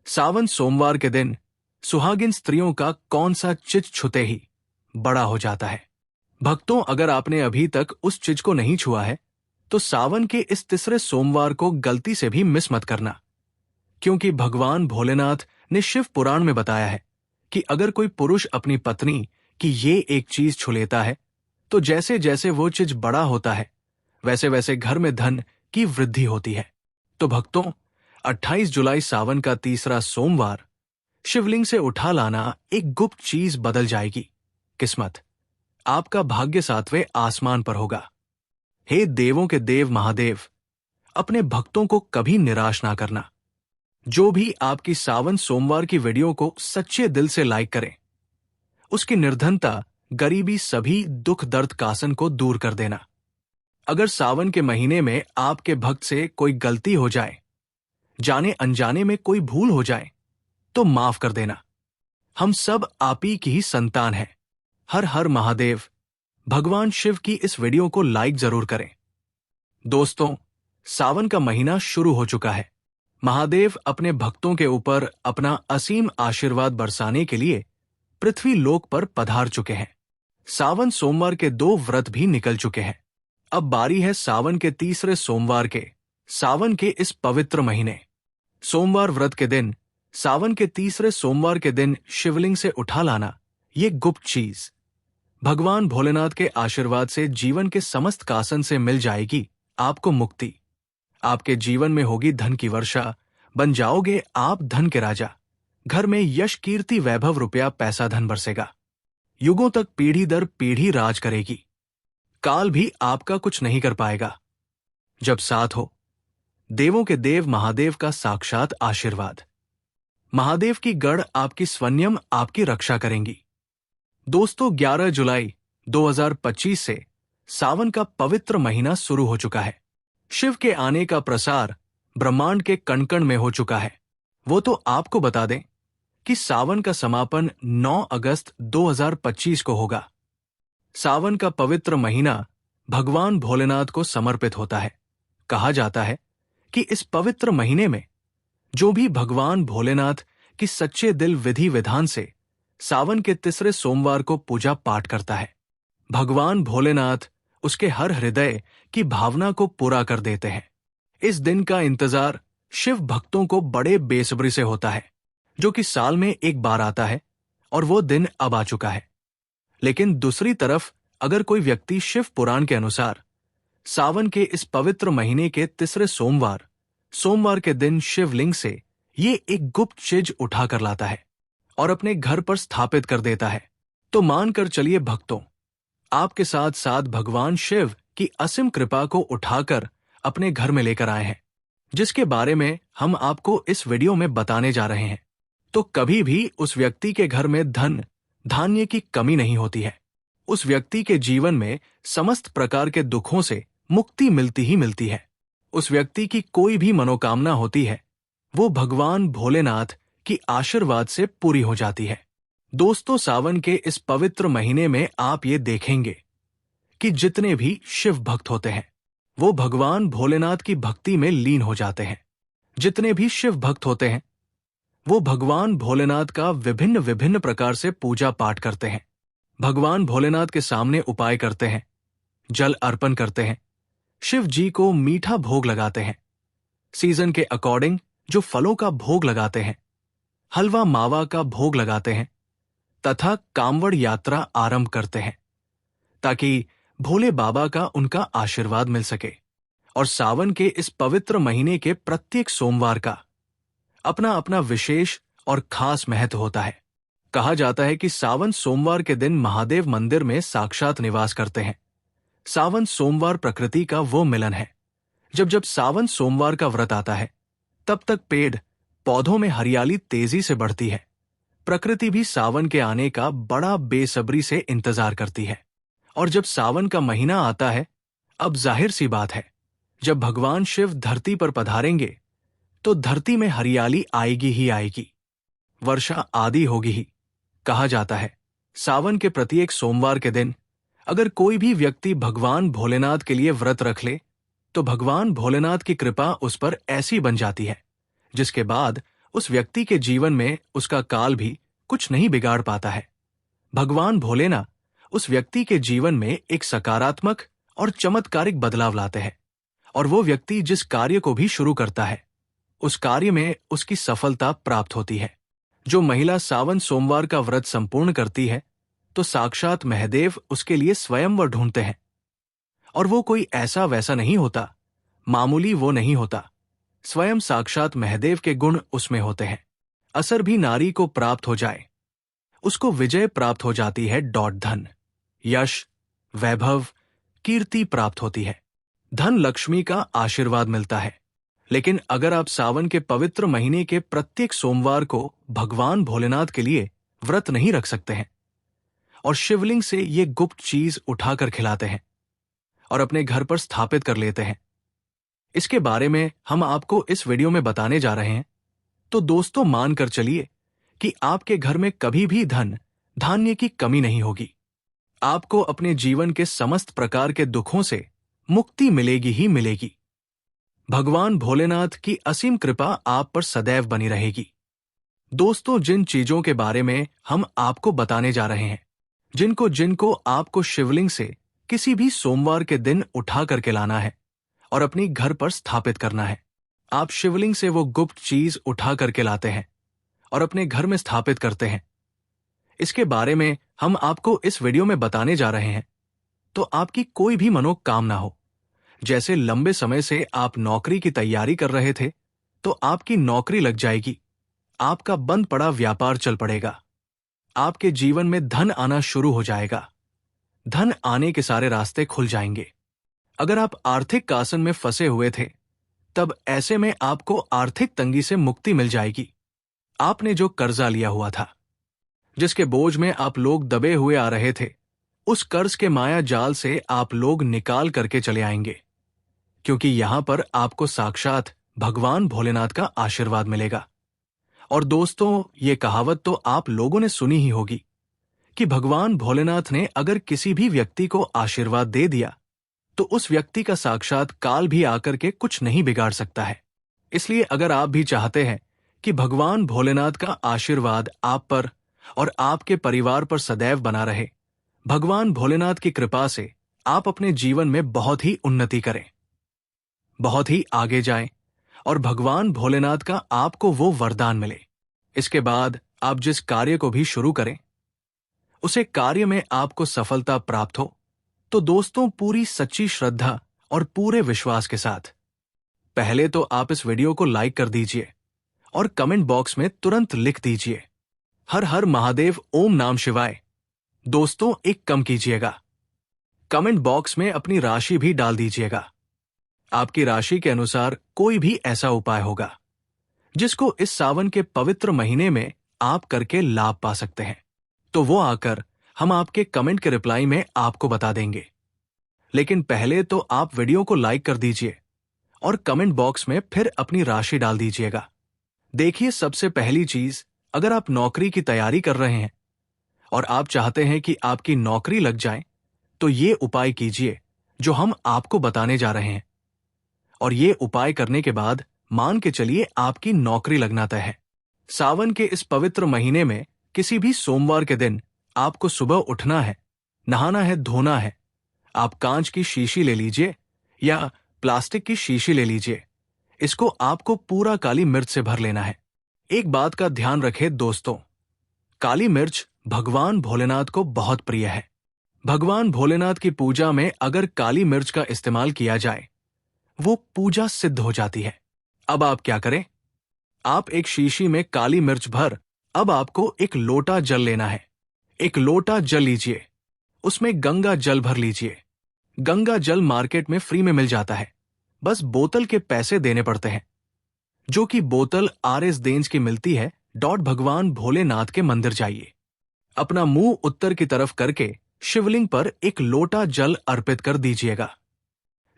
सावन सोमवार के दिन सुहागिन स्त्रियों का कौन सा चीज छूते ही बड़ा हो जाता है। भक्तों, अगर आपने अभी तक उस चीज को नहीं छुआ है तो सावन के इस तीसरे सोमवार को गलती से भी मिस मत करना, क्योंकि भगवान भोलेनाथ ने शिव पुराण में बताया है कि अगर कोई पुरुष अपनी पत्नी की ये एक चीज छू लेता है तो जैसे जैसे वो चीज बड़ा होता है वैसे वैसे घर में धन की वृद्धि होती है। तो भक्तों, 28 जुलाई सावन का तीसरा सोमवार शिवलिंग से उठा लाना एक गुप्त चीज बदल जाएगी किस्मत। आपका भाग्य 7वें आसमान पर होगा। हे देवों के देव महादेव, अपने भक्तों को कभी निराश ना करना। जो भी आपकी सावन सोमवार की वीडियो को सच्चे दिल से लाइक करें, उसकी निर्धनता, गरीबी, सभी दुख दर्द कासन को दूर कर देना। अगर सावन के महीने में आपके भक्त से कोई गलती हो जाए, जाने अनजाने में कोई भूल हो जाए, तो माफ कर देना। हम सब आप ही की ही संतान हैं। हर हर महादेव। भगवान शिव की इस वीडियो को लाइक जरूर करें। दोस्तों, सावन का महीना शुरू हो चुका है। महादेव अपने भक्तों के ऊपर अपना असीम आशीर्वाद बरसाने के लिए पृथ्वी लोक पर पधार चुके हैं। सावन सोमवार के 2 व्रत भी निकल चुके हैं। अब बारी है सावन के तीसरे सोमवार के। सावन के इस पवित्र महीने सोमवार व्रत के दिन, सावन के तीसरे सोमवार के दिन शिवलिंग से उठा लाना ये गुप्त चीज भगवान भोलेनाथ के आशीर्वाद से जीवन के समस्त कासन से मिल जाएगी आपको मुक्ति। आपके जीवन में होगी धन की वर्षा, बन जाओगे आप धन के राजा। घर में यश, कीर्ति, वैभव, रुपया, पैसा, धन बरसेगा। युगों तक पीढ़ी दर पीढ़ी राज करेगी। काल भी आपका कुछ नहीं कर पाएगा जब साथ हो देवों के देव महादेव का साक्षात आशीर्वाद। महादेव की गढ़ आपकी स्वयं आपकी रक्षा करेंगी। दोस्तों, 11 जुलाई 2025 से सावन का पवित्र महीना शुरू हो चुका है। शिव के आने का प्रसार ब्रह्मांड के कण कण में हो चुका है। वो तो आपको बता दें कि सावन का समापन 9 अगस्त 2025 को होगा। सावन का पवित्र महीना भगवान भोलेनाथ को समर्पित होता है। कहा जाता है कि इस पवित्र महीने में जो भी भगवान भोलेनाथ की सच्चे दिल विधि विधान से सावन के तीसरे सोमवार को पूजा पाठ करता है, भगवान भोलेनाथ उसके हर हृदय की भावना को पूरा कर देते हैं। इस दिन का इंतजार शिव भक्तों को बड़े बेसब्री से होता है, जो कि साल में एक बार आता है और वो दिन अब आ चुका है। लेकिन दूसरी तरफ अगर कोई व्यक्ति शिव पुराण के अनुसार सावन के इस पवित्र महीने के तीसरे सोमवार के दिन शिवलिंग से ये एक गुप्त चीज उठा कर लाता है और अपने घर पर स्थापित कर देता है, तो मानकर चलिए भक्तों, आपके साथ साथ भगवान शिव की असीम कृपा को उठाकर अपने घर में लेकर आए हैं, जिसके बारे में हम आपको इस वीडियो में बताने जा रहे हैं। तो कभी भी उस व्यक्ति के घर में धन धान्य की कमी नहीं होती है। उस व्यक्ति के जीवन में समस्त प्रकार के दुखों से मुक्ति मिलती ही मिलती है। उस व्यक्ति की कोई भी मनोकामना होती है, वो भगवान भोलेनाथ की आशीर्वाद से पूरी हो जाती है। दोस्तों, सावन के इस पवित्र महीने में आप ये देखेंगे कि जितने भी शिव भक्त होते हैं वो भगवान भोलेनाथ की भक्ति में लीन हो जाते हैं। जितने भी शिव भक्त होते हैं वो भगवान भोलेनाथ का विभिन्न विभिन्न प्रकार से पूजा पाठ करते हैं। भगवान भोलेनाथ के सामने उपाय करते हैं, जल अर्पण करते हैं, शिव जी को मीठा भोग लगाते हैं, सीजन के अकॉर्डिंग जो फलों का भोग लगाते हैं, हलवा मावा का भोग लगाते हैं तथा कांवड़ यात्रा आरंभ करते हैं ताकि भोले बाबा का उनका आशीर्वाद मिल सके। और सावन के इस पवित्र महीने के प्रत्येक सोमवार का अपना अपना विशेष और खास महत्व होता है। कहा जाता है कि सावन सोमवार के दिन महादेव मंदिर में साक्षात निवास करते हैं। सावन सोमवार प्रकृति का वो मिलन है। जब जब सावन सोमवार का व्रत आता है तब तक पेड़ पौधों में हरियाली तेजी से बढ़ती है। प्रकृति भी सावन के आने का बड़ा बेसब्री से इंतजार करती है। और जब सावन का महीना आता है, अब जाहिर सी बात है, जब भगवान शिव धरती पर पधारेंगे तो धरती में हरियाली आएगी ही आएगी, वर्षा आदि होगी ही। कहा जाता है सावन के प्रत्येक सोमवार के दिन अगर कोई भी व्यक्ति भगवान भोलेनाथ के लिए व्रत रख ले तो भगवान भोलेनाथ की कृपा उस पर ऐसी बन जाती है जिसके बाद उस व्यक्ति के जीवन में उसका काल भी कुछ नहीं बिगाड़ पाता है। भगवान भोलेनाथ उस व्यक्ति के जीवन में एक सकारात्मक और चमत्कारिक बदलाव लाते हैं, और वो व्यक्ति जिस कार्य को भी शुरू करता है उस कार्य में उसकी सफलता प्राप्त होती है। जो महिला सावन सोमवार का व्रत संपूर्ण करती है तो साक्षात महादेव उसके लिए स्वयंवर ढूंढते हैं, और वो कोई ऐसा वैसा नहीं होता, मामूली वो नहीं होता, स्वयं साक्षात महादेव के गुण उसमें होते हैं। असर भी नारी को प्राप्त हो जाए, उसको विजय प्राप्त हो जाती है। धन, यश, वैभव, कीर्ति प्राप्त होती है। धन लक्ष्मी का आशीर्वाद मिलता है। लेकिन अगर आप सावन के पवित्र महीने के प्रत्येक सोमवार को भगवान भोलेनाथ के लिए व्रत नहीं रख सकते हैं और शिवलिंग से ये गुप्त चीज उठाकर खिलाते हैं और अपने घर पर स्थापित कर लेते हैं, इसके बारे में हम आपको इस वीडियो में बताने जा रहे हैं। तो दोस्तों, मानकर चलिए कि आपके घर में कभी भी धन धान्य की कमी नहीं होगी। आपको अपने जीवन के समस्त प्रकार के दुखों से मुक्ति मिलेगी ही मिलेगी। भगवान भोलेनाथ की असीम कृपा आप पर सदैव बनी रहेगी। दोस्तों, जिन चीजों के बारे में हम आपको बताने जा रहे हैं, जिनको आपको शिवलिंग से किसी भी सोमवार के दिन उठा करके लाना है और अपनी घर पर स्थापित करना है। आप शिवलिंग से वो गुप्त चीज उठा करके लाते हैं और अपने घर में स्थापित करते हैं। इसके बारे में हम आपको इस वीडियो में बताने जा रहे हैं। तो आपकी कोई भी मनोकामना हो, जैसे लंबे समय से आप नौकरी की तैयारी कर रहे थे तो आपकी नौकरी लग जाएगी, आपका बंद पड़ा व्यापार चल पड़ेगा, आपके जीवन में धन आना शुरू हो जाएगा, धन आने के सारे रास्ते खुल जाएंगे। अगर आप आर्थिक कासन में फंसे हुए थे तब ऐसे में आपको आर्थिक तंगी से मुक्ति मिल जाएगी। आपने जो कर्जा लिया हुआ था, जिसके बोझ में आप लोग दबे हुए आ रहे थे, उस कर्ज के माया जाल से आप लोग निकाल करके चले आएंगे, क्योंकि यहां पर आपको साक्षात भगवान भोलेनाथ का आशीर्वाद मिलेगा। और दोस्तों, ये कहावत तो आप लोगों ने सुनी ही होगी कि भगवान भोलेनाथ ने अगर किसी भी व्यक्ति को आशीर्वाद दे दिया तो उस व्यक्ति का साक्षात काल भी आकर के कुछ नहीं बिगाड़ सकता है। इसलिए अगर आप भी चाहते हैं कि भगवान भोलेनाथ का आशीर्वाद आप पर और आपके परिवार पर सदैव बना रहे, भगवान भोलेनाथ की कृपा से आप अपने जीवन में बहुत ही उन्नति करें, बहुत ही आगे जाएं और भगवान भोलेनाथ का आपको वो वरदान मिले। इसके बाद आप जिस कार्य को भी शुरू करें, उसे कार्य में आपको सफलता प्राप्त हो, तो दोस्तों, पूरी सच्ची श्रद्धा और पूरे विश्वास के साथ पहले तो आप इस वीडियो को लाइक कर दीजिए और कमेंट बॉक्स में तुरंत लिख दीजिए, हर हर महादेव, ओम नाम शिवाय। दोस्तों, एक कम कीजिएगा, कमेंट बॉक्स में अपनी राशि भी डाल दीजिएगा। आपकी राशि के अनुसार कोई भी ऐसा उपाय होगा जिसको इस सावन के पवित्र महीने में आप करके लाभ पा सकते हैं, तो वो आकर हम आपके कमेंट के रिप्लाई में आपको बता देंगे। लेकिन पहले तो आप वीडियो को लाइक कर दीजिए और कमेंट बॉक्स में फिर अपनी राशि डाल दीजिएगा। देखिए, सबसे पहली चीज, अगर आप नौकरी की तैयारी कर रहे हैं और आप चाहते हैं कि आपकी नौकरी लग जाए, तो ये उपाय कीजिए जो हम आपको बताने जा रहे हैं, और ये उपाय करने के बाद मान के चलिए आपकी नौकरी लगना तय है। सावन के इस पवित्र महीने में किसी भी सोमवार के दिन आपको सुबह उठना है, नहाना है, धोना है। आप कांच की शीशी ले लीजिए या प्लास्टिक की शीशी ले लीजिए, इसको आपको पूरा काली मिर्च से भर लेना है। एक बात का ध्यान रखें दोस्तों, काली मिर्च भगवान भोलेनाथ को बहुत प्रिय है। भगवान भोलेनाथ की पूजा में अगर काली मिर्च का इस्तेमाल किया जाए, वो पूजा सिद्ध हो जाती है। अब आप क्या करें, आप एक शीशी में काली मिर्च भर, अब आपको एक लोटा जल लेना है। एक लोटा जल लीजिए, उसमें गंगा जल भर लीजिए। गंगा जल मार्केट में फ्री में मिल जाता है, बस बोतल के पैसे देने पड़ते हैं, जो कि बोतल RS देंज की मिलती है। भगवान भोलेनाथ के मंदिर जाइए, अपना मुंह उत्तर की तरफ करके शिवलिंग पर एक लोटा जल अर्पित कर दीजिएगा।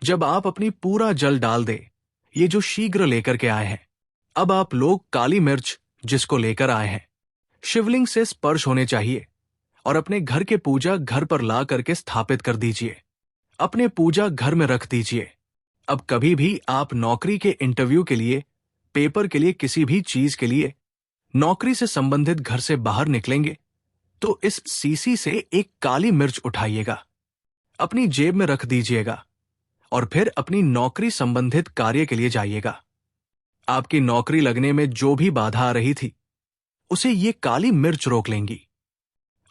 जब आप अपनी पूरा जल डाल दे, ये जो शीघ्र लेकर के आए हैं, अब आप लोग काली मिर्च जिसको लेकर आए हैं, शिवलिंग से स्पर्श होने चाहिए और अपने घर के पूजा घर पर ला करके स्थापित कर दीजिए। अपने पूजा घर में रख दीजिए। अब कभी भी आप नौकरी के इंटरव्यू के लिए पेपर के लिए, किसी भी चीज के लिए, नौकरी से संबंधित घर से बाहर निकलेंगे तो इस सीसी से एक काली मिर्च उठाइएगा, अपनी जेब में रख दीजिएगा और फिर अपनी नौकरी संबंधित कार्य के लिए जाइएगा। आपकी नौकरी लगने में जो भी बाधा आ रही थी उसे ये काली मिर्च रोक लेंगी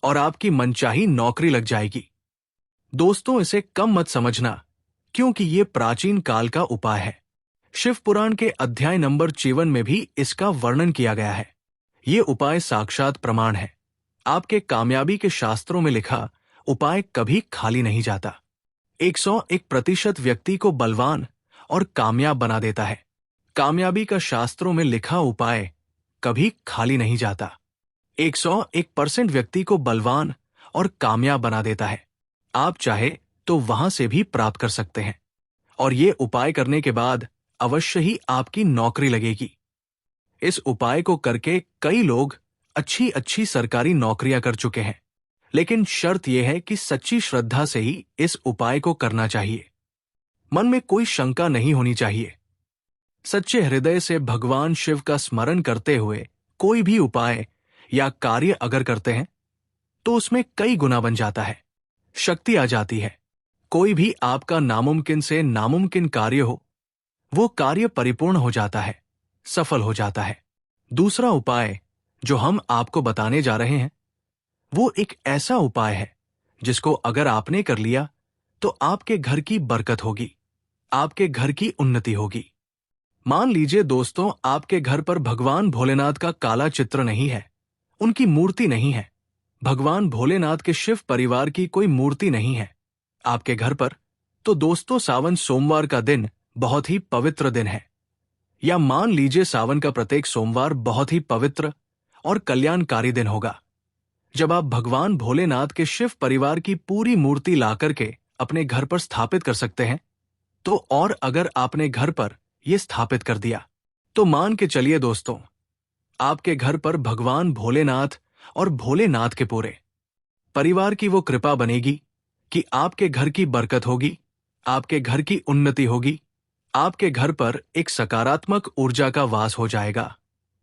और आपकी मनचाही नौकरी लग जाएगी। दोस्तों, इसे कम मत समझना, क्योंकि ये प्राचीन काल का उपाय है। शिव पुराण के अध्याय नंबर 54 में भी इसका वर्णन किया गया है। ये उपाय साक्षात प्रमाण है। आपके कामयाबी के शास्त्रों में लिखा उपाय कभी खाली नहीं जाता। 101% व्यक्ति को बलवान और कामयाब बना देता है। कामयाबी का शास्त्रों में लिखा उपाय कभी खाली नहीं जाता। 101% व्यक्ति को बलवान और कामयाब बना देता है। आप चाहे तो वहां से भी प्राप्त कर सकते हैं और ये उपाय करने के बाद अवश्य ही आपकी नौकरी लगेगी। इस उपाय को करके कई लोग अच्छी अच्छी सरकारी नौकरियां कर चुके हैं, लेकिन शर्त यह है कि सच्ची श्रद्धा से ही इस उपाय को करना चाहिए। मन में कोई शंका नहीं होनी चाहिए। सच्चे हृदय से भगवान शिव का स्मरण करते हुए कोई भी उपाय या कार्य अगर करते हैं तो उसमें कई गुना बन जाता है, शक्ति आ जाती है। कोई भी आपका नामुमकिन से नामुमकिन कार्य हो, वो कार्य परिपूर्ण हो जाता है, सफल हो जाता है। दूसरा उपाय जो हम आपको बताने जा रहे हैं वो एक ऐसा उपाय है जिसको अगर आपने कर लिया तो आपके घर की बरकत होगी, आपके घर की उन्नति होगी। मान लीजिए दोस्तों, आपके घर पर भगवान भोलेनाथ का काला चित्र नहीं है, उनकी मूर्ति नहीं है, भगवान भोलेनाथ के शिव परिवार की कोई मूर्ति नहीं है आपके घर पर, तो दोस्तों सावन सोमवार का दिन बहुत ही पवित्र दिन है। या मान लीजिए सावन का प्रत्येक सोमवार बहुत ही पवित्र और कल्याणकारी दिन होगा, जब आप भगवान भोलेनाथ के शिव परिवार की पूरी मूर्ति लाकर के अपने घर पर स्थापित कर सकते हैं। तो और अगर आपने घर पर यह स्थापित कर दिया तो मान के चलिए दोस्तों, आपके घर पर भगवान भोलेनाथ और भोलेनाथ के पूरे परिवार की वो कृपा बनेगी कि आपके घर की बरकत होगी, आपके घर की उन्नति होगी, आपके घर पर एक सकारात्मक ऊर्जा का वास हो जाएगा।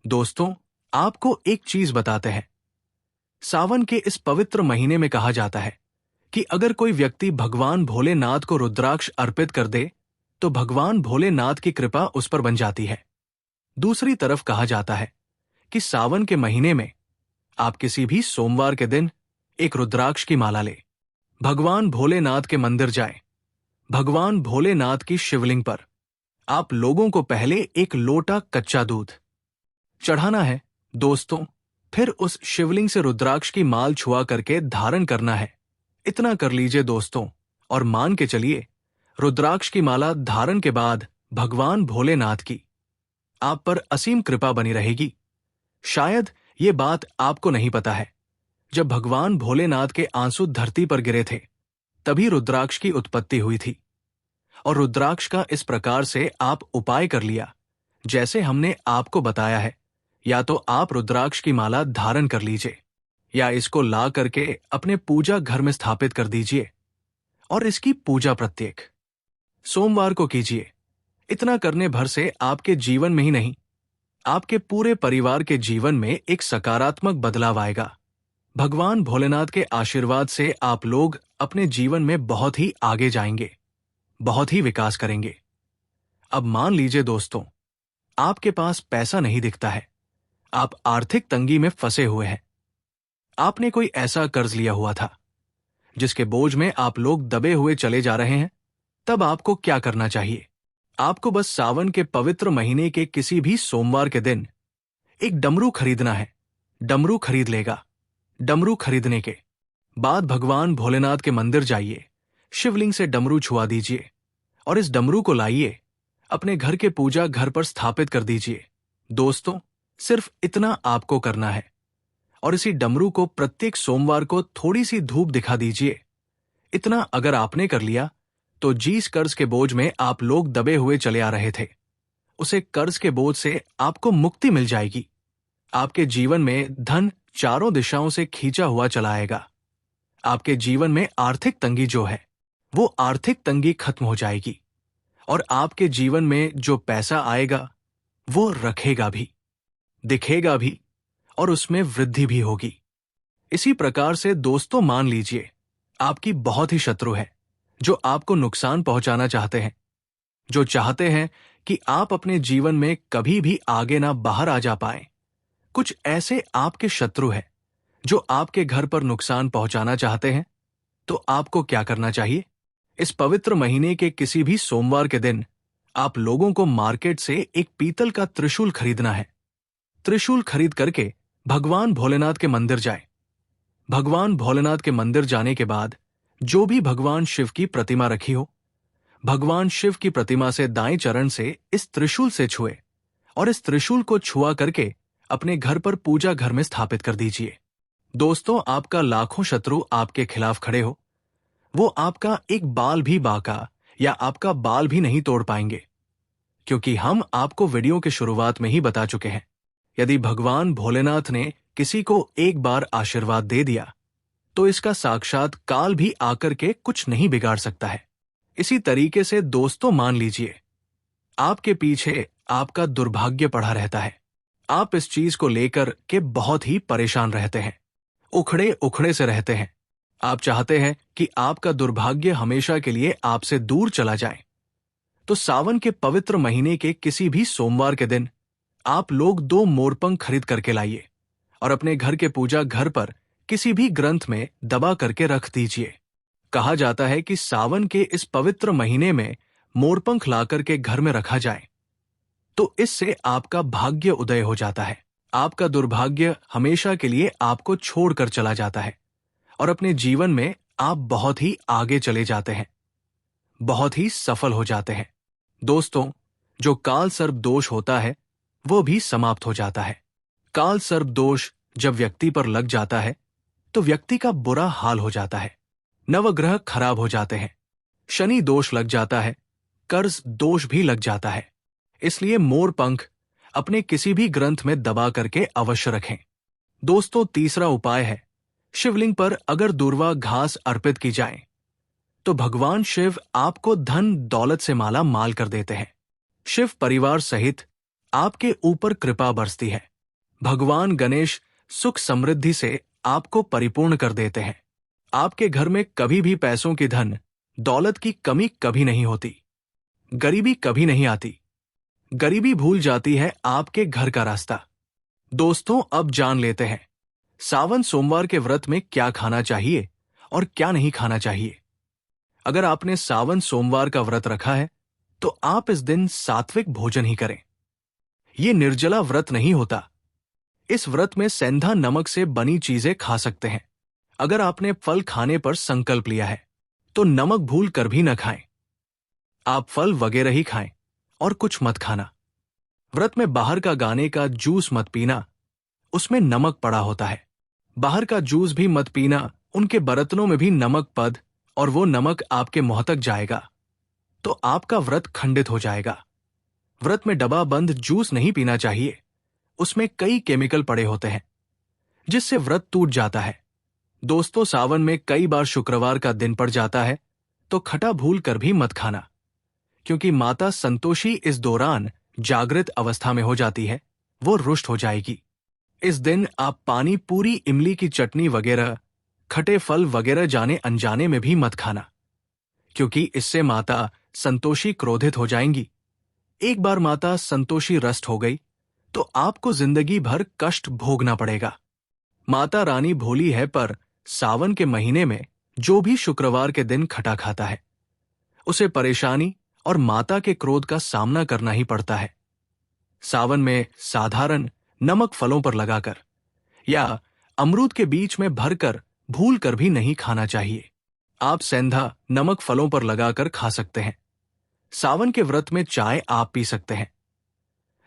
दोस्तों, आपको एक चीज बताते हैं। सावन के इस पवित्र महीने में कहा जाता है कि अगर कोई व्यक्ति भगवान भोलेनाथ को रुद्राक्ष अर्पित कर दे तो भगवान भोलेनाथ की कृपा उस पर बन जाती है। दूसरी तरफ कहा जाता है कि सावन के महीने में आप किसी भी सोमवार के दिन एक रुद्राक्ष की माला ले, भगवान भोलेनाथ के मंदिर जाए, भगवान भोलेनाथ की शिवलिंग पर आप लोगों को पहले एक लोटा कच्चा दूध चढ़ाना है दोस्तों, फिर उस शिवलिंग से रुद्राक्ष की माल छुआ करके धारण करना है। इतना कर लीजिए दोस्तों, और मान के चलिए रुद्राक्ष की माला धारण के बाद भगवान भोलेनाथ की आप पर असीम कृपा बनी रहेगी। शायद ये बात आपको नहीं पता है, जब भगवान भोलेनाथ के आंसू धरती पर गिरे थे तभी रुद्राक्ष की उत्पत्ति हुई थी। और रुद्राक्ष का इस प्रकार से आप उपाय कर लिया जैसे हमने आपको बताया है। या तो आप रुद्राक्ष की माला धारण कर लीजिए या इसको ला करके अपने पूजा घर में स्थापित कर दीजिए और इसकी पूजा प्रत्येक सोमवार को कीजिए। इतना करने भर से आपके जीवन में ही नहीं, आपके पूरे परिवार के जीवन में एक सकारात्मक बदलाव आएगा। भगवान भोलेनाथ के आशीर्वाद से आप लोग अपने जीवन में बहुत ही आगे जाएंगे, बहुत ही विकास करेंगे। अब मान लीजिए दोस्तों, आपके पास पैसा नहीं दिखता है, आप आर्थिक तंगी में फंसे हुए हैं। आपने कोई ऐसा कर्ज लिया हुआ था जिसके बोझ में आप लोग दबे हुए चले जा रहे हैं। तब आपको क्या करना चाहिए? आपको बस सावन के पवित्र महीने के किसी भी सोमवार के दिन एक डमरू खरीदना है। डमरू खरीद लेगा। डमरू खरीदने के बाद भगवान भोलेनाथ के मंदिर जाइए, शिवलिंग से डमरू छुआ दीजिए और इस डमरू को लाइए, अपने घर के पूजा घर पर स्थापित कर दीजिए। दोस्तों, सिर्फ इतना आपको करना है और इसी डमरू को प्रत्येक सोमवार को थोड़ी सी धूप दिखा दीजिए। इतना अगर आपने कर लिया तो जिस कर्ज के बोझ में आप लोग दबे हुए चले आ रहे थे, उसे कर्ज के बोझ से आपको मुक्ति मिल जाएगी। आपके जीवन में धन चारों दिशाओं से खींचा हुआ चला आएगा। आपके जीवन में आर्थिक तंगी जो है वो आर्थिक तंगी खत्म हो जाएगी और आपके जीवन में जो पैसा आएगा वो रखेगा भी, दिखेगा भी और उसमें वृद्धि भी होगी। इसी प्रकार से दोस्तों, मान लीजिए आपकी बहुत ही शत्रु है जो आपको नुकसान पहुंचाना चाहते हैं, जो चाहते हैं कि आप अपने जीवन में कभी भी आगे ना बाहर आ जा पाएं। कुछ ऐसे आपके शत्रु हैं जो आपके घर पर नुकसान पहुंचाना चाहते हैं। तो आपको क्या करना चाहिए? इस पवित्र महीने के किसी भी सोमवार के दिन आप लोगों को मार्केट से एक पीतल का त्रिशूल खरीदना है। त्रिशूल खरीद करके भगवान भोलेनाथ के मंदिर जाएं। भगवान भोलेनाथ के मंदिर जाने के बाद जो भी भगवान शिव की प्रतिमा रखी हो, भगवान शिव की प्रतिमा से दाएं चरण से इस त्रिशूल से छुए और इस त्रिशूल को छुआ करके अपने घर पर पूजा घर में स्थापित कर दीजिए। दोस्तों, आपका लाखों शत्रु आपके खिलाफ खड़े हो, वो आपका एक बाल भी बांका या आपका बाल भी नहीं तोड़ पाएंगे, क्योंकि हम आपको वीडियो के शुरुआत में ही बता चुके हैं, यदि भगवान भोलेनाथ ने किसी को एक बार आशीर्वाद दे दिया तो इसका साक्षात काल भी आकर के कुछ नहीं बिगाड़ सकता है। इसी तरीके से दोस्तों, मान लीजिए आपके पीछे आपका दुर्भाग्य पड़ा रहता है। आप इस चीज को लेकर के बहुत ही परेशान रहते हैं, उखड़े उखड़े से रहते हैं। आप चाहते हैं कि आपका दुर्भाग्य हमेशा के लिए आपसे दूर चला जाए। तो सावन के पवित्र महीने के किसी भी सोमवार के दिन आप लोग 2 मोरपंख खरीद करके लाइए और अपने घर के पूजा घर पर किसी भी ग्रंथ में दबा करके रख दीजिए। कहा जाता है कि सावन के इस पवित्र महीने में मोरपंख ला करके घर में रखा जाए तो इससे आपका भाग्य उदय हो जाता है। आपका दुर्भाग्य हमेशा के लिए आपको छोड़कर चला जाता है और अपने जीवन में आप बहुत ही आगे चले जाते हैं, बहुत ही सफल हो जाते हैं। दोस्तों, जो काल सर्प दोष होता है वो भी समाप्त हो जाता है। काल सर्प दोष जब व्यक्ति पर लग जाता है तो व्यक्ति का बुरा हाल हो जाता है, नवग्रह खराब हो जाते हैं, शनि दोष लग जाता है, कर्ज दोष भी लग जाता है। इसलिए मोरपंख अपने किसी भी ग्रंथ में दबा करके अवश्य रखें। दोस्तों, तीसरा उपाय है, शिवलिंग पर अगर दूर्वा घास अर्पित की जाए तो भगवान शिव आपको धन दौलत से माला माल कर देते हैं। शिव परिवार सहित आपके ऊपर कृपा बरसती है। भगवान गणेश सुख समृद्धि से आपको परिपूर्ण कर देते हैं। आपके घर में कभी भी पैसों की, धन दौलत की कमी कभी नहीं होती, गरीबी कभी नहीं आती। गरीबी भूल जाती है आपके घर का रास्ता। दोस्तों, अब जान लेते हैं सावन सोमवार के व्रत में क्या खाना चाहिए और क्या नहीं खाना चाहिए। अगर आपने सावन सोमवार का व्रत रखा है तो आप इस दिन सात्विक भोजन ही करें। ये निर्जला व्रत नहीं होता। इस व्रत में सेंधा नमक से बनी चीजें खा सकते हैं। अगर आपने फल खाने पर संकल्प लिया है तो नमक भूल कर भी न खाएं। आप फल वगैरह ही खाएं और कुछ मत खाना। व्रत में बाहर का गाने का जूस मत पीना, उसमें नमक पड़ा होता है। बाहर का जूस भी मत पीना, उनके बर्तनों में भी नमक पद और वो नमक आपके मुंह तक जाएगा तो आपका व्रत खंडित हो जाएगा। व्रत में डब्बा बंद जूस नहीं पीना चाहिए, उसमें कई केमिकल पड़े होते हैं जिससे व्रत टूट जाता है। दोस्तों, सावन में कई बार शुक्रवार का दिन पड़ जाता है तो खटा भूल कर भी मत खाना, क्योंकि माता संतोषी इस दौरान जागृत अवस्था में हो जाती है, वो रुष्ट हो जाएगी। इस दिन आप पानी पूरी, इमली की चटनी वगैरह, खटे फल वगैरह जाने अनजाने में भी मत खाना, क्योंकि इससे माता संतोषी क्रोधित हो जाएंगी। एक बार माता संतोषी रष्ट हो गई तो आपको जिंदगी भर कष्ट भोगना पड़ेगा। माता रानी भोली है, पर सावन के महीने में जो भी शुक्रवार के दिन खटा खाता है उसे परेशानी और माता के क्रोध का सामना करना ही पड़ता है। सावन में साधारण नमक फलों पर लगाकर या अमरूद के बीच में भरकर भूल कर भी नहीं खाना चाहिए। आप सेंधा नमक फलों पर लगाकर खा सकते हैं। सावन के व्रत में चाय आप पी सकते हैं,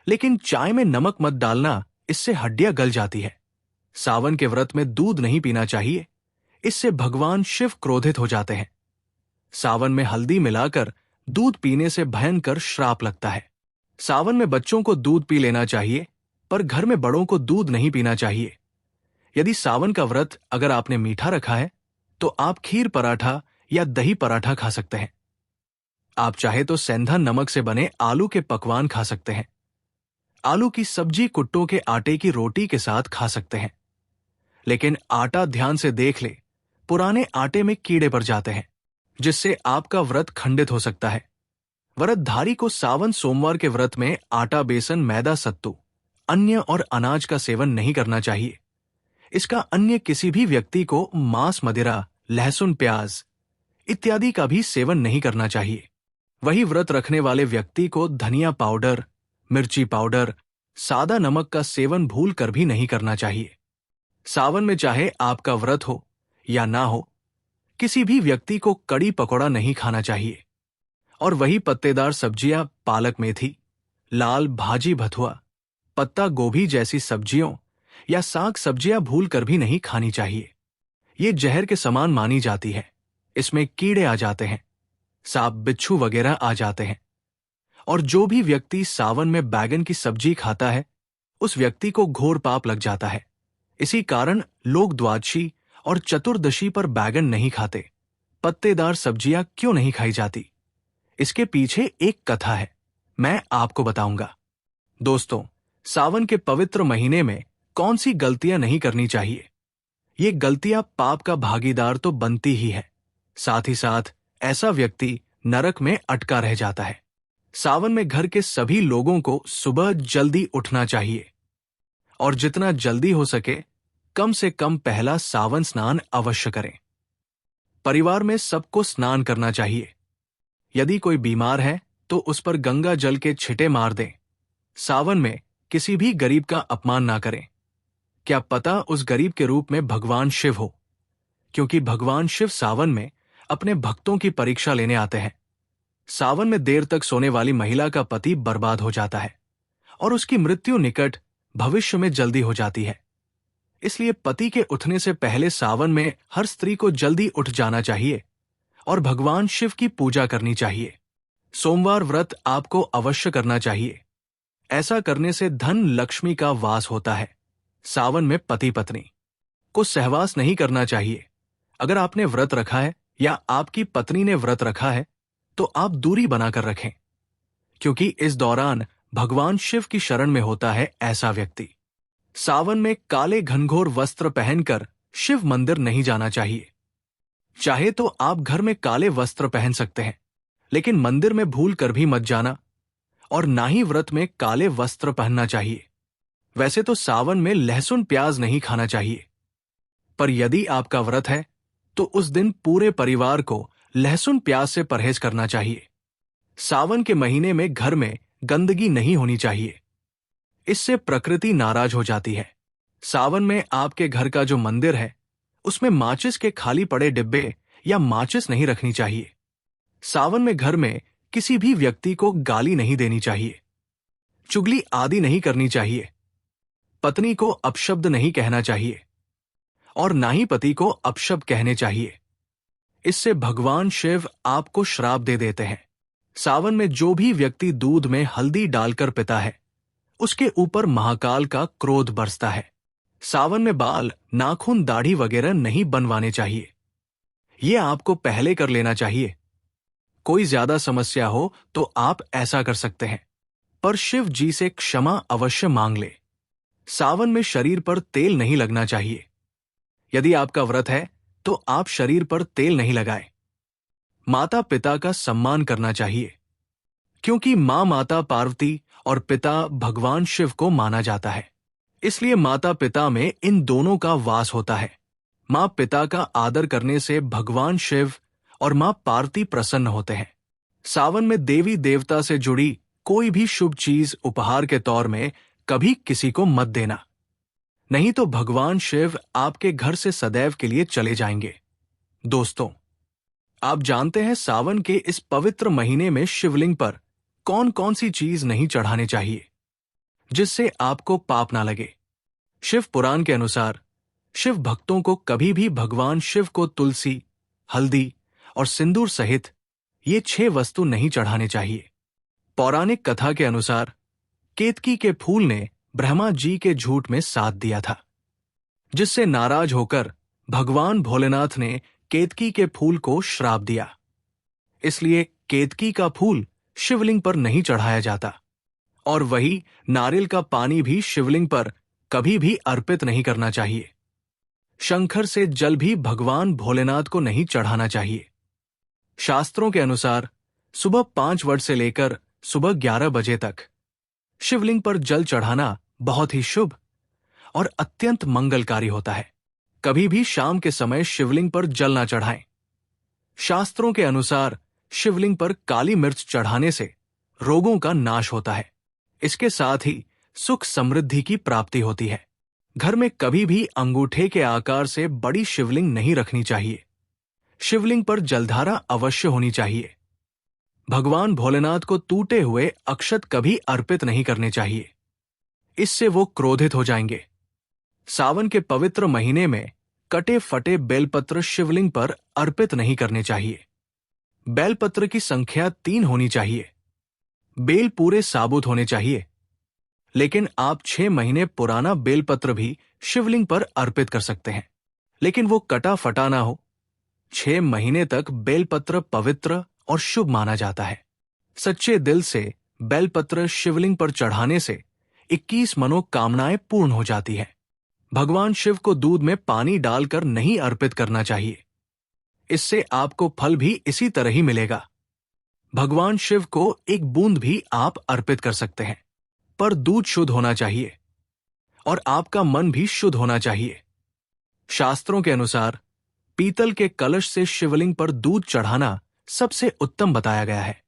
लेकिन चाय में नमक मत डालना, इससे हड्डियां गल जाती है। सावन के व्रत में दूध नहीं पीना चाहिए, इससे भगवान शिव क्रोधित हो जाते हैं। सावन में हल्दी मिलाकर दूध पीने से भयंकर श्राप लगता है। सावन में बच्चों को दूध पी लेना चाहिए, पर घर में बड़ों को दूध नहीं पीना चाहिए। यदि सावन का व्रत अगर आपने मीठा रखा है तो आप खीर पराठा या दही पराठा खा सकते हैं। आप चाहे तो सेंधा नमक से बने आलू के पकवान खा सकते हैं। आलू की सब्जी कुट्टों के आटे की रोटी के साथ खा सकते हैं। लेकिन आटा ध्यान से देख ले, पुराने आटे में कीड़े पड़ जाते हैं, जिससे आपका व्रत खंडित हो सकता है। व्रतधारी को सावन सोमवार के व्रत में आटा, बेसन, मैदा, सत्तू, अन्य और अनाज का सेवन नहीं करना चाहिए। इसका अन्य किसी भी व्यक्ति को मांस, मदिरा, लहसुन, प्याज इत्यादि का भी सेवन नहीं करना चाहिए। वही व्रत रखने वाले व्यक्ति को धनिया पाउडर, मिर्ची पाउडर, सादा नमक का सेवन भूल कर भी नहीं करना चाहिए। सावन में चाहे आपका व्रत हो या ना हो, किसी भी व्यक्ति को कड़ी पकौड़ा नहीं खाना चाहिए। और वही पत्तेदार सब्जियां, पालक, मेथी, लाल भाजी, भथुआ, पत्ता गोभी जैसी सब्जियों या साग सब्जियां भूल कर भी नहीं खानी चाहिए। ये जहर के समान मानी जाती है। इसमें कीड़े आ जाते हैं, सांप, बिच्छू वगैरह आ जाते हैं। और जो भी व्यक्ति सावन में बैगन की सब्जी खाता है, उस व्यक्ति को घोर पाप लग जाता है। इसी कारण लोग द्वादशी और चतुर्दशी पर बैगन नहीं खाते। पत्तेदार सब्जियां क्यों नहीं खाई जाती? इसके पीछे एक कथा है, मैं आपको बताऊंगा। दोस्तों, सावन के पवित्र महीने में कौन सी गलतियां नहीं करनी चाहिए? ये गलतियां पाप का भागीदार तो बनती ही है, साथ ही साथ ऐसा व्यक्ति नरक में अटका रह जाता है। सावन में घर के सभी लोगों को सुबह जल्दी उठना चाहिए और जितना जल्दी हो सके कम से कम पहला सावन स्नान अवश्य करें। परिवार में सबको स्नान करना चाहिए। यदि कोई बीमार है तो उस पर गंगा जल के छिटे मार दें। सावन में किसी भी गरीब का अपमान ना करें। क्या पता उस गरीब के रूप में भगवान शिव हो, क्योंकि भगवान शिव सावन में अपने भक्तों की परीक्षा लेने आते हैं। सावन में देर तक सोने वाली महिला का पति बर्बाद हो जाता है और उसकी मृत्यु निकट भविष्य में जल्दी हो जाती है। इसलिए पति के उठने से पहले सावन में हर स्त्री को जल्दी उठ जाना चाहिए और भगवान शिव की पूजा करनी चाहिए। सोमवार व्रत आपको अवश्य करना चाहिए। ऐसा करने से धन लक्ष्मी का वास होता है। सावन में पति पत्नी को सहवास नहीं करना चाहिए। अगर आपने व्रत रखा है या आपकी पत्नी ने व्रत रखा है तो आप दूरी बनाकर रखें, क्योंकि इस दौरान भगवान शिव की शरण में होता है ऐसा व्यक्ति। सावन में काले घनघोर वस्त्र पहनकर शिव मंदिर नहीं जाना चाहिए। चाहे तो आप घर में काले वस्त्र पहन सकते हैं, लेकिन मंदिर में भूल कर भी मत जाना और ना ही व्रत में काले वस्त्र पहनना चाहिए। वैसे तो सावन में लहसुन प्याज नहीं खाना चाहिए, पर यदि आपका व्रत है तो उस दिन पूरे परिवार को लहसुन प्याज से परहेज करना चाहिए। सावन के महीने में घर में गंदगी नहीं होनी चाहिए, इससे प्रकृति नाराज हो जाती है। सावन में आपके घर का जो मंदिर है उसमें माचिस के खाली पड़े डिब्बे या माचिस नहीं रखनी चाहिए। सावन में घर में किसी भी व्यक्ति को गाली नहीं देनी चाहिए, चुगली आदि नहीं करनी चाहिए, पत्नी को अपशब्द नहीं कहना चाहिए और ना ही पति को अपशब्द कहने चाहिए। इससे भगवान शिव आपको श्राप दे देते हैं। सावन में जो भी व्यक्ति दूध में हल्दी डालकर पीता है उसके ऊपर महाकाल का क्रोध बरसता है। सावन में बाल, नाखून, दाढ़ी वगैरह नहीं बनवाने चाहिए। ये आपको पहले कर लेना चाहिए। कोई ज्यादा समस्या हो तो आप ऐसा कर सकते हैं, पर शिव जी से क्षमा अवश्य मांग ले। सावन में शरीर पर तेल नहीं लगना चाहिए। यदि आपका व्रत है तो आप शरीर पर तेल नहीं लगाएं। माता पिता का सम्मान करना चाहिए, क्योंकि मां माता पार्वती और पिता भगवान शिव को माना जाता है। इसलिए माता पिता में इन दोनों का वास होता है। मां पिता का आदर करने से भगवान शिव और मां पार्वती प्रसन्न होते हैं। सावन में देवी देवता से जुड़ी कोई भी शुभ चीज उपहार के तौर में कभी किसी को मत देना, नहीं तो भगवान शिव आपके घर से सदैव के लिए चले जाएंगे। दोस्तों, आप जानते हैं सावन के इस पवित्र महीने में शिवलिंग पर कौन कौन सी चीज नहीं चढ़ाने चाहिए जिससे आपको पाप ना लगे। शिव पुराण के अनुसार शिव भक्तों को कभी भी भगवान शिव को तुलसी, हल्दी और सिंदूर सहित ये 6 वस्तु नहीं चढ़ाने चाहिए। पौराणिक कथा के अनुसार केतकी के फूल ने ब्रह्मा जी के झूठ में साथ दिया था, जिससे नाराज होकर भगवान भोलेनाथ ने केतकी के फूल को श्राप दिया। इसलिए केतकी का फूल शिवलिंग पर नहीं चढ़ाया जाता और वही नारियल का पानी भी शिवलिंग पर कभी भी अर्पित नहीं करना चाहिए। शंखर से जल भी भगवान भोलेनाथ को नहीं चढ़ाना चाहिए। शास्त्रों के अनुसार सुबह 5 बजे से लेकर सुबह 11 बजे तक शिवलिंग पर जल चढ़ाना बहुत ही शुभ और अत्यंत मंगलकारी होता है। कभी भी शाम के समय शिवलिंग पर जल न चढ़ाएं। शास्त्रों के अनुसार शिवलिंग पर काली मिर्च चढ़ाने से रोगों का नाश होता है। इसके साथ ही सुख समृद्धि की प्राप्ति होती है। घर में कभी भी अंगूठे के आकार से बड़ी शिवलिंग नहीं रखनी चाहिए। शिवलिंग पर जलधारा अवश्य होनी चाहिए। भगवान भोलेनाथ को टूटे हुए अक्षत कभी अर्पित नहीं करने चाहिए, इससे वो क्रोधित हो जाएंगे। सावन के पवित्र महीने में कटे फटे बेलपत्र शिवलिंग पर अर्पित नहीं करने चाहिए। बेलपत्र की संख्या 3 होनी चाहिए। बेल पूरे साबुत होने चाहिए, लेकिन आप 6 महीने पुराना बेलपत्र भी शिवलिंग पर अर्पित कर सकते हैं, लेकिन वो कटा फटा ना हो। 6 महीने तक बेलपत्र पवित्र और शुभ माना जाता है। सच्चे दिल से बेलपत्र शिवलिंग पर चढ़ाने से 21 मनोकामनाएं पूर्ण हो जाती हैं। भगवान शिव को दूध में पानी डालकर नहीं अर्पित करना चाहिए, इससे आपको फल भी इसी तरह ही मिलेगा। भगवान शिव को एक बूंद भी आप अर्पित कर सकते हैं, पर दूध शुद्ध होना चाहिए और आपका मन भी शुद्ध होना चाहिए। शास्त्रों के अनुसार पीतल के कलश से शिवलिंग पर दूध चढ़ाना सबसे उत्तम बताया गया है।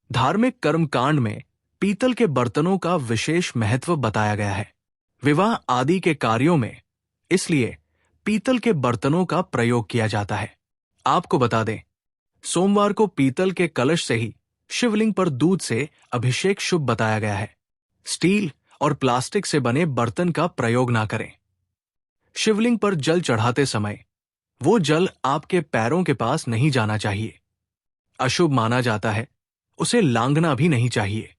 धार्मिक कर्मकांड में पीतल के बर्तनों का विशेष महत्व बताया गया है। विवाह आदि के कार्यों में इसलिए पीतल के बर्तनों का प्रयोग किया जाता है। आपको बता दें, सोमवार को पीतल के कलश से ही शिवलिंग पर दूध से अभिषेक शुभ बताया गया है। स्टील और प्लास्टिक से बने बर्तन का प्रयोग ना करें। शिवलिंग पर जल चढ़ाते समय वो जल आपके पैरों के पास नहीं जाना चाहिए। अशुभ माना जाता है। उसे लांघना भी नहीं चाहिए।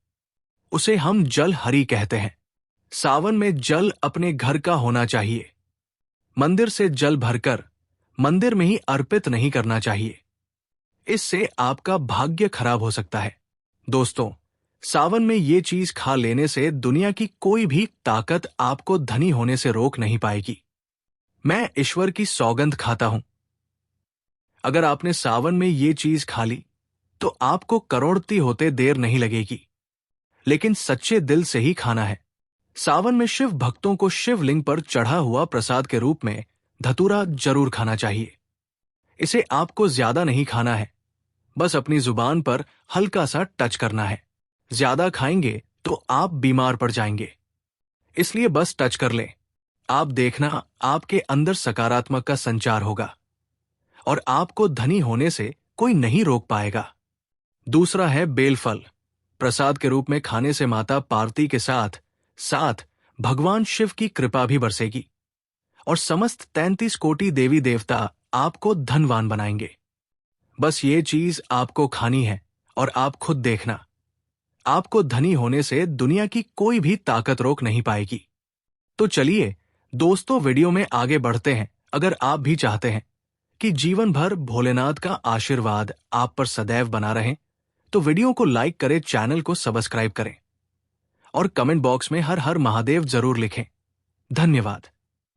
उसे हम जल हरि कहते हैं। सावन में जल अपने घर का होना चाहिए। मंदिर से जल भरकर मंदिर में ही अर्पित नहीं करना चाहिए, इससे आपका भाग्य खराब हो सकता है। दोस्तों, सावन में ये चीज खा लेने से दुनिया की कोई भी ताकत आपको धनी होने से रोक नहीं पाएगी। मैं ईश्वर की सौगंध खाता हूं, अगर आपने सावन में ये चीज खा ली तो आपको करोड़पति होते देर नहीं लगेगी, लेकिन सच्चे दिल से ही खाना है। सावन में शिव भक्तों को शिवलिंग पर चढ़ा हुआ प्रसाद के रूप में धतूरा जरूर खाना चाहिए। इसे आपको ज्यादा नहीं खाना है, बस अपनी जुबान पर हल्का सा टच करना है। ज्यादा खाएंगे तो आप बीमार पड़ जाएंगे, इसलिए बस टच कर लें। आप देखना, आपके अंदर सकारात्मक का संचार होगा और आपको धनी होने से कोई नहीं रोक पाएगा। दूसरा है बेलफल। प्रसाद के रूप में खाने से माता पार्वती के साथ साथ भगवान शिव की कृपा भी बरसेगी और समस्त 33 कोटि देवी देवता आपको धनवान बनाएंगे। बस ये चीज आपको खानी है और आप खुद देखना, आपको धनी होने से दुनिया की कोई भी ताकत रोक नहीं पाएगी। तो चलिए दोस्तों, वीडियो में आगे बढ़ते हैं। अगर आप भी चाहते हैं कि जीवन भर भोलेनाथ का आशीर्वाद आप पर सदैव बना रहे, तो वीडियो को लाइक करें, चैनल को सब्सक्राइब करें और कमेंट बॉक्स में हर हर महादेव जरूर लिखें। धन्यवाद।